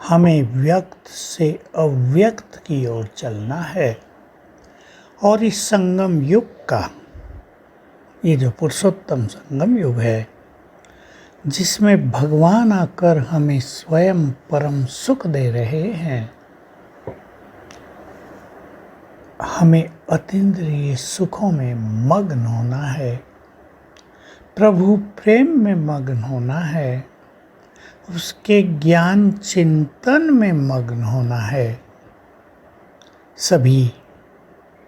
हमें व्यक्त से अव्यक्त की ओर चलना है। और इस संगम युग का, ये जो पुरुषोत्तम संगम युग है, जिसमें भगवान आकर हमें स्वयं परम सुख दे रहे हैं, हमें अतीन्द्रिय सुखों में मग्न होना है, प्रभु प्रेम में मग्न होना है, उसके ज्ञान चिंतन में मग्न होना है। सभी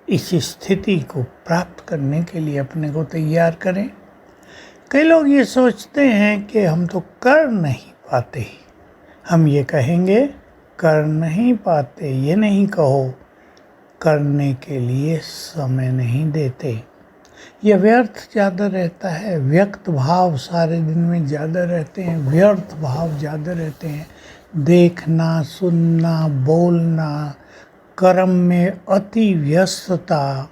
इस स्थिति को प्राप्त करने के लिए अपने को तैयार करें। कई लोग ये सोचते हैं कि हम तो कर नहीं पाते। हम ये कहेंगे कर नहीं पाते, ये नहीं कहो करने के लिए समय नहीं देते। ये व्यर्थ ज़्यादा रहता है, व्यक्त भाव सारे दिन में ज़्यादा रहते हैं, व्यर्थ भाव ज़्यादा रहते हैं। देखना, सुनना, बोलना, कर्म में अति व्यस्तता,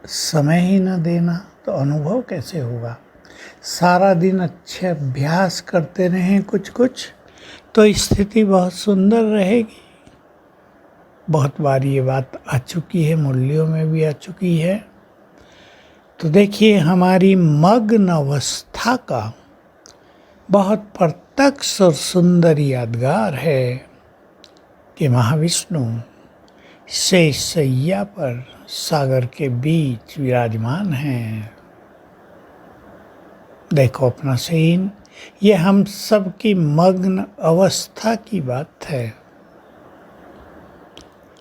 समय ही न देना, तो अनुभव कैसे होगा। सारा दिन अच्छे अभ्यास करते रहें कुछ कुछ, तो स्थिति बहुत सुंदर रहेगी। बहुत बार ये बात आ चुकी है, मुरलियों में भी आ चुकी है। तो देखिए, हमारी मग्न अवस्था का बहुत प्रत्यक्ष और सुंदर यादगार है कि महाविष्णु शेषशय्या पर सागर के बीच विराजमान हैं। देखो अपना सीन, ये हम सब की मग्न अवस्था की बात है।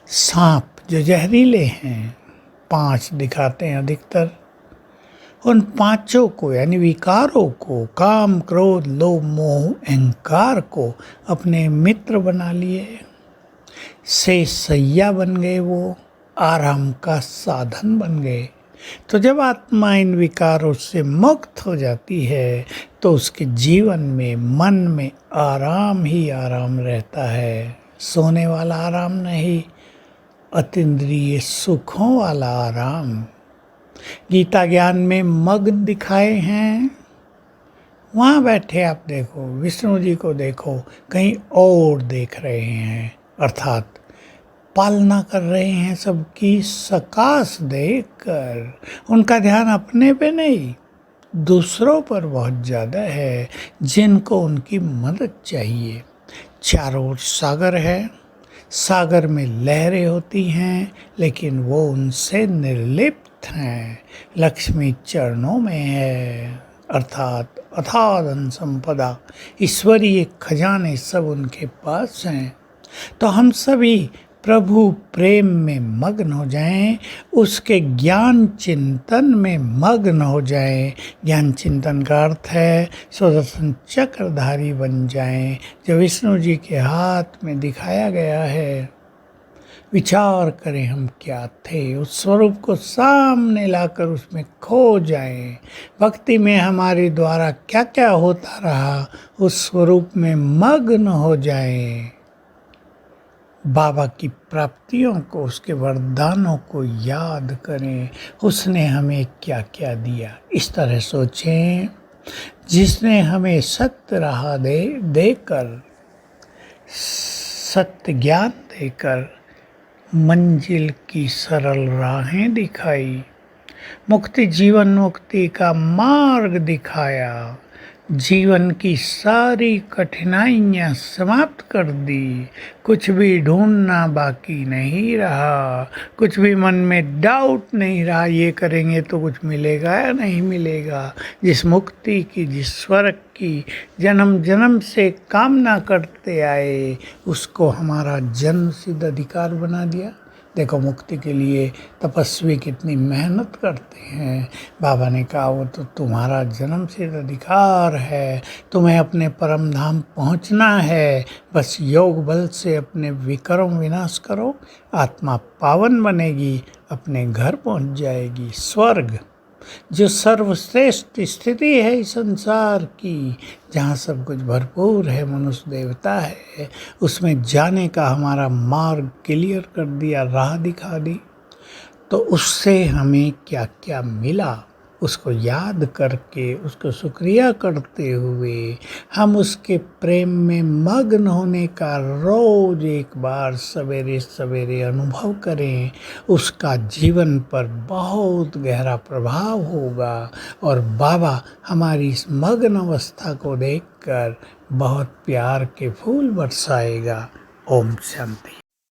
सांप जो जहरीले हैं, 5 दिखाते हैं अधिकतर, उन 5 को यानी विकारों को, काम, क्रोध, लोभ, मोह, अहंकार को अपने मित्र बना लिए। शेषशय्या बन गए, वो आराम का साधन बन गए। तो जब आत्मा इन विकारों से मुक्त हो जाती है तो उसके जीवन में, मन में आराम ही आराम रहता है। सोने वाला आराम नहीं, अतीन्द्रिय सुखों वाला आराम। गीता ज्ञान में मग्न दिखाए हैं, वहाँ बैठे आप देखो, विष्णु जी को देखो, कहीं और देख रहे हैं, अर्थात पालना कर रहे हैं सबकी सकाश देखकर। उनका ध्यान अपने पे नहीं, दूसरों पर बहुत ज़्यादा है, जिनको उनकी मदद चाहिए। चारों ओर सागर है, सागर में लहरें होती हैं, लेकिन वो उनसे निर्लिप्त हैं। लक्ष्मी चरणों में है, अर्थात अथाह धन संपदा, ईश्वरीय खजाने सब उनके पास हैं। तो हम सभी प्रभु प्रेम में मग्न हो जाएं, उसके ज्ञान चिंतन में मग्न हो जाएं। ज्ञान चिंतन का अर्थ है सुदर्शन चक्रधारी बन जाएं, जो विष्णु जी के हाथ में दिखाया गया है। विचार करें हम क्या थे, उस स्वरूप को सामने लाकर उसमें खो जाएं। भक्ति में हमारे द्वारा क्या क्या होता रहा, उस स्वरूप में मग्न हो जाएं। बाबा की प्राप्तियों को, उसके वरदानों को याद करें, उसने हमें क्या क्या दिया। इस तरह सोचें, जिसने हमें सत्य राह देकर, सत्य ज्ञान देकर मंजिल की सरल राहें दिखाई, मुक्ति जीवन मुक्ति का मार्ग दिखाया, जीवन की सारी कठिनाइयाँ समाप्त कर दी, कुछ भी ढूंढना बाकी नहीं रहा, कुछ भी मन में डाउट नहीं रहा ये करेंगे तो कुछ मिलेगा या नहीं मिलेगा। जिस मुक्ति की, जिस स्वर्ग की जन्म जन्म से कामना करते आए, उसको हमारा जन्म सिद्ध अधिकार बना दिया। देखो, मुक्ति के लिए तपस्वी कितनी मेहनत करते हैं। बाबा ने कहा वो तो तुम्हारा जन्म सिद्ध अधिकार है, तुम्हें अपने परम धाम पहुंचना है, बस योग बल से अपने विकर्म विनाश करो, आत्मा पावन बनेगी, अपने घर पहुंच जाएगी। स्वर्ग जो सर्वश्रेष्ठ स्थिति है इस संसार की, जहाँ सब कुछ भरपूर है, मनुष्य देवता है, उसमें जाने का हमारा मार्ग क्लियर कर दिया, राह दिखा दी। तो उससे हमें क्या क्या मिला, उसको याद करके, उसको शुक्रिया करते हुए हम उसके प्रेम में मग्न होने का रोज एक बार सवेरे सवेरे अनुभव करें, उसका जीवन पर बहुत गहरा प्रभाव होगा और बाबा हमारी इस मग्न अवस्था को देखकर बहुत प्यार के फूल बरसाएगा। ओम शांति।